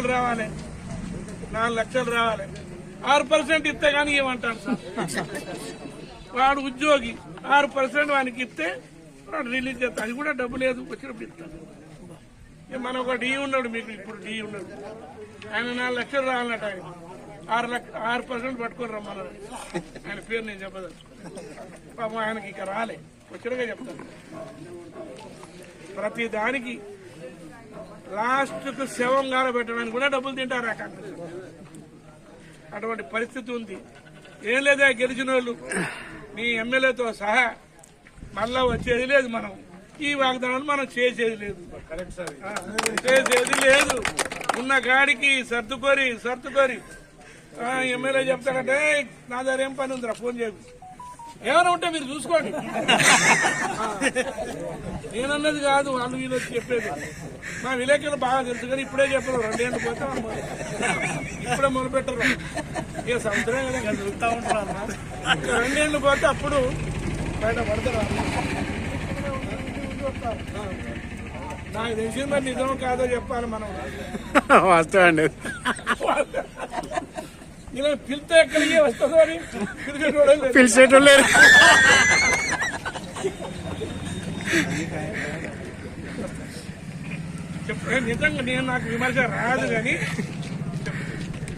లక్షలు రావాలి, 4 లక్షలు రావాలి. 6% ఇస్తే కానీ ఏమంటారు సార్? వాడు ఉద్యోగి 6% వానికి ఇస్తే వాడు రిలీజ్ చేస్తాడు. అది కూడా డబ్బు లేదు, వచ్చినప్పుడు ఇస్తాడు. మన ఒక డి ఉన్నాడు, మీకు ఇప్పుడు డి ఉన్నాడు, ఆయన 4 లక్షలు రావాలన్నట్టు. ఆయన 6% పట్టుకొని రమ్మన్నారు. ఆయన పేరు నేను చెప్పదలుచుకున్నాను. పాపం ఆయనకి ఇక రాలే, వచ్చినగా చెప్తాను. ప్రతి దానికి లాస్ట్కు శవం గాల పెట్టడానికి కూడా డబ్బులు తింటారు ఆ కాంగ్రెస్. అటువంటి పరిస్థితి ఉంది. ఏం లేదా గెలిచిన వాళ్ళు మీ ఎమ్మెల్యేతో సహా మళ్ళా వచ్చేది లేదు. మనం ఈ వాగ్దానాలు మనం చేసేది లేదు, చేసేది లేదు. ఉన్న గాడికి సర్దుకోరి ఎమ్మెల్యే చెప్తాడంటే నా దగ్గర ఏం పని ఉందిరా, ఫోన్ చేయకు, ఏమైనా ఉంటే మీరు చూసుకోండి. నేనన్నది కాదు, వాళ్ళు వీళ్ళు వచ్చి చెప్పేది. మా విలేకరులు బాగా తెలుసు, కానీ ఇప్పుడే చెప్పరు. 2 ఏళ్ళు పోతే ఇప్పుడే మొదలుపెట్టరు. ఇక సంవత్సరం కదా చదువుతా ఉంటారు. 2 ఏళ్ళు పోతే అప్పుడు బయట పడతారు. నాకు తెలిసింది మరి నిజం కాదో చెప్పాలి మనం. వాస్తవండి. ఇలా పిలితే ఎక్కడికి వస్తుందో అని పిలిచేటోళ్ళు లేరు. నిజంగా నేను నాకు విమర్శ రాదు, కానీ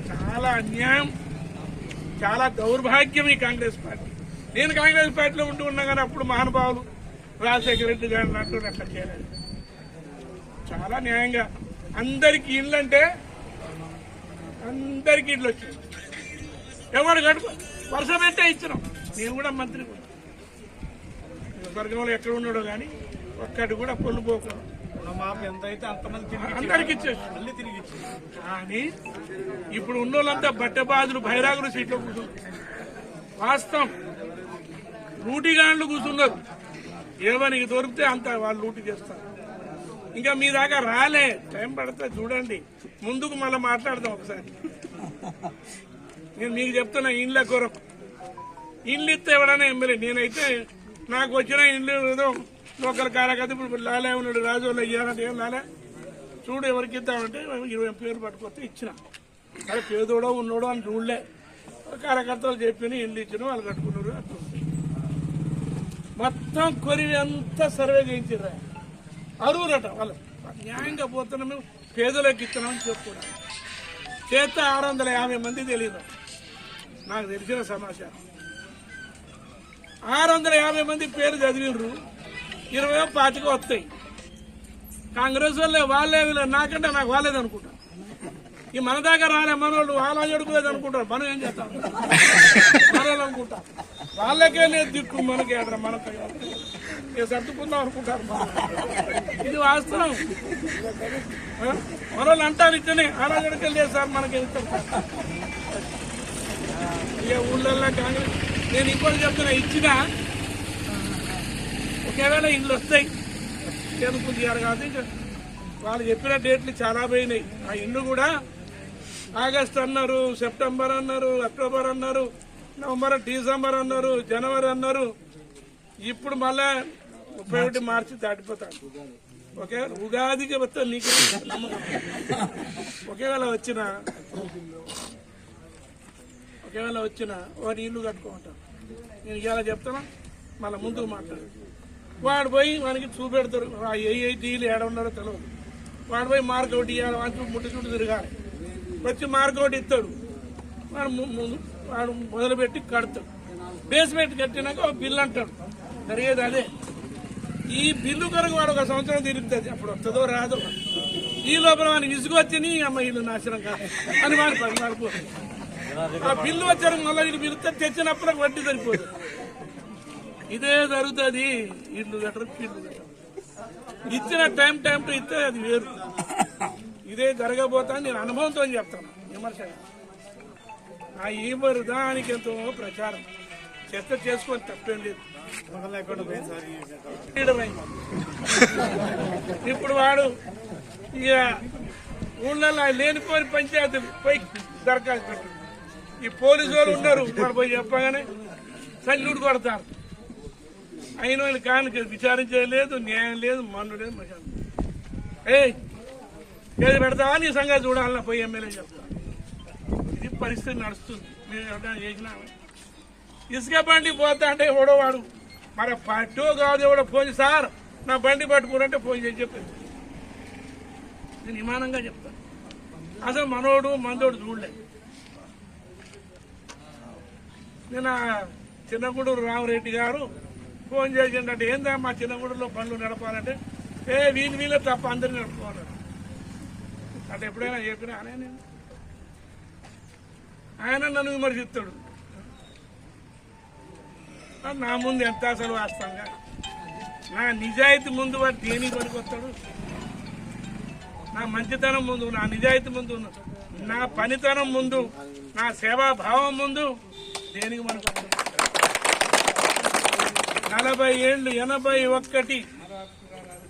చాలా అన్యాయం, చాలా దౌర్భాగ్యం ఈ కాంగ్రెస్ పార్టీ. నేను కాంగ్రెస్ పార్టీలో ఉన్నా కానీ అప్పుడు మహానుభావులు రాజశేఖర రెడ్డి గారిని అంటూ అట్లా చేయలేదు. చాలా న్యాయంగా అందరికి ఇళ్ళు అంటే అందరికి ఇళ్ళు వచ్చాయి. ఎవరు కట్టుకో వర్ష పెట్టే ఇచ్చినాం. నేను కూడా మంత్రి వర్గంలో ఎక్కడ ఉన్నాడో కానీ ఒక్కటి కూడా పొల్లు పోకుండా అందరికి ఇచ్చేసి మళ్ళీ తిరిగి ఇచ్చి. కానీ ఇప్పుడు ఉన్నోళ్ళంతా బట్టబాదులు బైరాగులు సీట్లో కూర్చున్నారు. వాస్తవం లూటిగాండ్లు కూర్చున్నారు. ఏమనికి దొరికితే అంత వాళ్ళు లూటి చేస్తారు. ఇంకా మీ దాకా రాలే, టైం పడితే చూడండి, ముందుకు మళ్ళీ మాట్లాడదాం ఒకసారి. నేను మీకు చెప్తున్నా, ఇండ్ల కొరకు ఇండ్లు ఇస్తే ఎవడైనా ఎమ్మెల్యే. నేనైతే నాకు వచ్చిన ఇండ్లు ఏదో లోకల్ కార్యకర్త ఇప్పుడు లాలే ఉన్నాడు, రాజువాళ్ళు అయ్యానంటే ఏం లాలే చూడు ఎవరికి ఇద్దామంటే 20 పేర్లు పట్టుకొస్తే ఇచ్చిన. అదే పేదోడో ఉన్నాడో అని చూడలే, కార్యకర్తలు చెప్పిన ఇండ్లు ఇచ్చిన వాళ్ళు కట్టుకున్నారు. మొత్తం కొరివి అంతా సర్వే చేయించారు. అరువురట వాళ్ళు న్యాయంగా పోతున్నాం, మేము పేదలకు ఇస్తున్నామని చెప్పుకున్నాం. చేత 650 మంది తెలియదు, నాకు తెలిసిన సమాచారం. 650 మంది పేరు చదివిండ్రు, 20 పాతికి వస్తాయి. కాంగ్రెస్ వాళ్ళే వీళ్ళు నాకంటే నాకు వాళ్ళేది అనుకుంటా. ఈ మన దాకా రాలే, మనోళ్ళు వాళ్ళ అడుగులేదు అనుకుంటారు. మనం ఏం చేస్తాం, మనోళ్ళు అనుకుంటా. వాళ్ళకే లేదు దిక్కు, మనకి ఎక్కడ మనకు సర్దుకుందాం అనుకుంటారు. ఇది వాస్తవం. మనోళ్ళు అంటారు ఇచ్చనే అలాగడికి లేదు సార్ మనకి వెళ్తారు. ఇక ఊళ్ళల్లో కాంగ్రెస్ నేను ఇంకోటి చెప్తున్నా, ఇచ్చినా ఒకవేళ ఇండ్లు వస్తాయి చేరుకుంటారు. కాబట్టి వాళ్ళు చెప్పిన డేట్లు చాలా పోయినాయి. ఆ ఇండ్లు కూడా ఆగస్టు అన్నారు, సెప్టెంబర్ అన్నారు, అక్టోబర్ అన్నారు, నవంబర్, డిసెంబర్ అన్నారు, జనవరి అన్నారు. ఇప్పుడు మళ్ళా 31 మార్చి దాటిపోతాడు. ఓకే, ఉగాదికి వస్తే నీకు నమ్మకం. ఒకవేళ వచ్చిన వారి ఇల్లు కట్టుకుంటారు. నేను ఇలా చెప్తాను, మళ్ళీ ముందుకు మాట్లాడు. వాడు పోయి వానికి చూపెడతారు, ఏ డీలు ఏడ ఉన్నారో తెలియదు. వాడు పోయి మార్కౌట్ ఇవ్వాలి, వానికి ముట్టు చుట్టూ తిరగాలి. వచ్చి మార్కౌట్ ఇస్తాడు, వాడు మొదలుపెట్టి కడతాడు. బేస్మెంట్ కట్టినాక ఒక బిల్లు అంటాడు, జరిగేది అదే. ఈ బిల్లు కొరకు వాడు 1 సంవత్సరం తిరుగుతుంది, అప్పుడు వస్తుందో రాదో. ఈ లోపల వాడిని విసుగొచ్చి అమ్మ ఇల్లు నాశనం కాదు అని మారిపోతుంది. ఆ బిల్లు వచ్చారు మళ్ళీ వీళ్ళు పిలుస్తే తెచ్చినప్పుడు వడ్డీ సరిపోతుంది. ఇదే జరుగుతుంది. ఇల్లు కట్టరు, ఇల్లు కట్టరు. ఇచ్చిన టైం టు ఇస్తే అది వేరు. ఇదే జరగబోతా నేను అనుభవంతో చెప్తాను. విమర్శగా ఆ ఈ దానికి ఎంతో ప్రచారం చెత్త చేసుకొని తప్పేం లేదు. ఇప్పుడు వాడు ఇక ఊళ్ళల్లో లేనిపోని పంచాయతీలు పోయి దరఖాస్తు పెట్టు. ఈ పోలీసు వాళ్ళు ఉన్నారు, వాడు పోయి చెప్పగానే సల్యూట్ కొడతారు. అయిన వాళ్ళు కానీ విచారించేది లేదు, న్యాయం లేదు, మన్ను లేదు. ఏ ఏది పెడతావా నీ సంగతి చూడాలన్నా పోయి ఎమ్మెల్యే చెప్తా. ఇది పరిస్థితి నడుస్తుంది. మీరు ఎవరైనా చేసినా ఇసుక బండి పోతా అంటే ఎవడో వాడు మరి పట్టో కాదు ఎవడో ఫోన్ సార్ నా బండి పట్టుకురంటే ఫోన్ చేసి చెప్పింది. నేను విమానంగా చెప్తాను. అసలు మనోడు మందోడు చూడలేదు. నేను చిన్నగూడూరు రామరెడ్డి గారు ఫోన్ చేసిండే ఏందా మా చిన్నగూడూరులో బండ్లు నడపాలంటే వీళ్ళే తప్ప అందరినీ నడుపుకోవాలి అంటే ఎప్పుడైనా చెప్పినా ఆయన నన్ను విమర్శిస్తాడు. నా ముందు ఎంత అసలు వాస్తవంగా నా నిజాయితీ ముందు వాడు దేనికి పనికొస్తాడు? నా మంచితనం ముందు, నా నిజాయితీ ముందు, నా పనితనం ముందు, నా సేవాభావం ముందు దేనికి పనికొస్తాడు? 40 ఏళ్ళు 81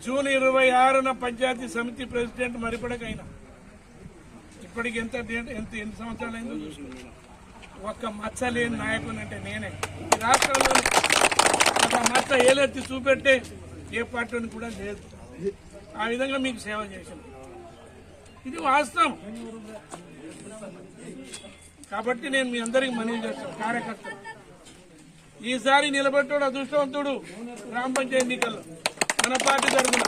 జూన్ 26న పంచాయతీ సమితి ప్రెసిడెంట్ మరిపడకైనా ఇప్పటికి ఎన్ని సంవత్సరాలైందో చూసుకున్నాను. ఒక్క మచ్చ లేని నాయకుని అంటే నేనే. ఈ రాష్ట్రంలో ఒక మచ్చ ఏలెత్తి చూపెట్టే ఏ పార్టీని కూడా లేదు. ఆ విధంగా మీకు సేవ చేశాను. ఇది వాస్తవం. కాబట్టి నేను మీ అందరికి మనవి చేస్తాను. కార్యకర్తలు ఈసారి నిలబెట్టాడు అదృష్టవంతుడు గ్రామ పంచాయతీ ఎన్నికల్లో మన పార్టీ తరఫున